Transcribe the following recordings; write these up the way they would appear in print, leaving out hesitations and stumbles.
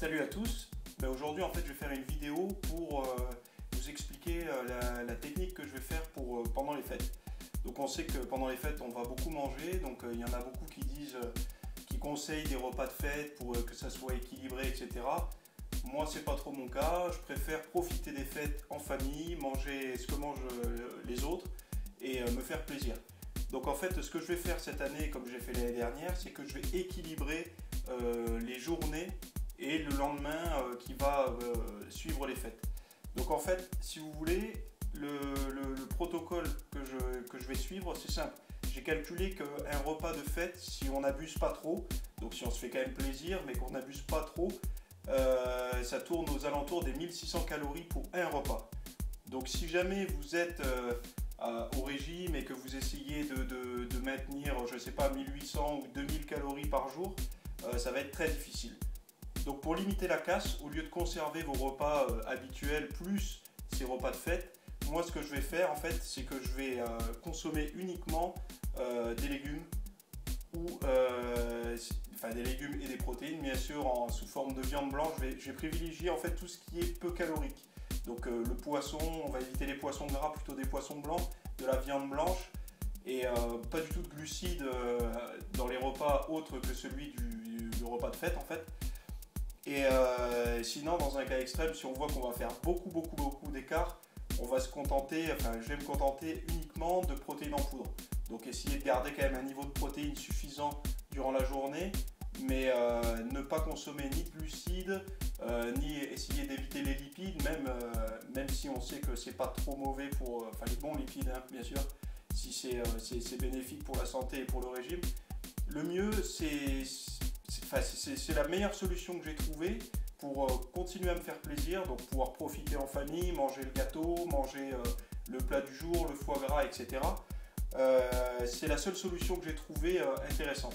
Salut à tous. Aujourd'hui en fait je vais faire une vidéo pour vous expliquer la technique que je vais faire pour, pendant les fêtes. Donc on sait que pendant les fêtes on va beaucoup manger, donc il y en a beaucoup qui disent, qui conseillent des repas de fête pour que ça soit équilibré, etc. Moi c'est pas trop mon cas, je préfère profiter des fêtes en famille, manger ce que mangent les autres et me faire plaisir. Donc en fait ce que je vais faire cette année comme j'ai fait l'année dernière, c'est que je vais équilibrer les journées et le lendemain qui va suivre les fêtes. Donc en fait, si vous voulez, le protocole que je vais suivre, c'est simple. J'ai calculé qu'un repas de fête, si on n'abuse pas trop, donc si on se fait quand même plaisir, mais qu'on n'abuse pas trop, ça tourne aux alentours des 1600 calories pour un repas. Donc si jamais vous êtes au régime et que vous essayez de maintenir, je ne sais pas, 1800 ou 2000 calories par jour, ça va être très difficile. Donc pour limiter la casse, au lieu de conserver vos repas habituels plus ces repas de fête, moi ce que je vais faire en fait, c'est que je vais consommer uniquement des légumes ou des légumes et des protéines, bien sûr sous forme de viande blanche. Je vais privilégier en fait tout ce qui est peu calorique. Donc le poisson, on va éviter les poissons gras, plutôt des poissons blancs, de la viande blanche et pas du tout de glucides dans les repas autres que celui du repas de fête en fait. Et sinon, dans un cas extrême, si on voit qu'on va faire beaucoup d'écart, on va se contenter, je vais me contenter uniquement de protéines en poudre. Donc essayer de garder quand même un niveau de protéines suffisant durant la journée, mais ne pas consommer ni de glucides, ni essayer d'éviter les lipides, même si on sait que c'est pas trop mauvais pour, les bons lipides, hein, bien sûr, si c'est bénéfique pour la santé et pour le régime. Le mieux, c'est la meilleure solution que j'ai trouvée pour continuer à me faire plaisir, donc pouvoir profiter en famille, manger le gâteau, manger le plat du jour, le foie gras, etc. C'est la seule solution que j'ai trouvée intéressante.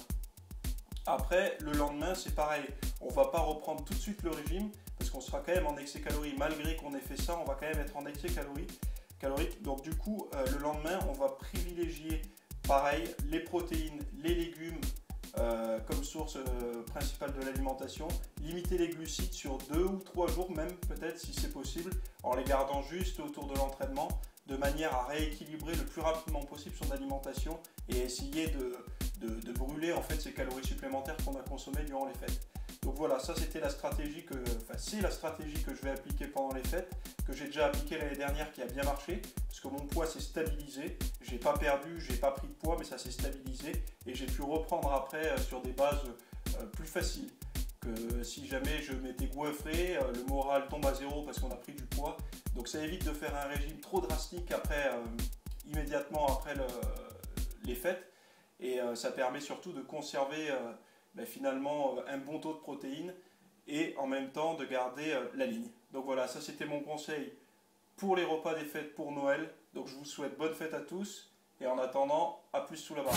Après, le lendemain, c'est pareil. On ne va pas reprendre tout de suite le régime parce qu'on sera quand même en excès calories. Malgré qu'on ait fait ça, on va quand même être en excès calorique. Donc du coup, le lendemain, on va privilégier pareil les protéines, les légumes, comme source principale de l'alimentation, limiter les glucides sur 2 ou 3 jours même peut-être si c'est possible, en les gardant juste autour de l'entraînement, de manière à rééquilibrer le plus rapidement possible son alimentation et essayer de brûler en fait ces calories supplémentaires qu'on a consommées durant les fêtes. Donc voilà, ça c'était la stratégie c'est la stratégie que je vais appliquer pendant les fêtes, que j'ai déjà appliquée l'année dernière, qui a bien marché, parce que mon poids s'est stabilisé, j'ai pas perdu, j'ai pas pris de poids, mais ça s'est stabilisé, et j'ai pu reprendre après sur des bases plus faciles, que si jamais je m'étais goiffré, le moral tombe à zéro parce qu'on a pris du poids, donc ça évite de faire un régime trop drastique immédiatement après les fêtes, et ça permet surtout de conserver finalement un bon taux de protéines et en même temps de garder la ligne. Donc voilà, ça c'était mon conseil pour les repas des fêtes pour Noël. Donc je vous souhaite bonne fête à tous et en attendant, à plus sous la barre.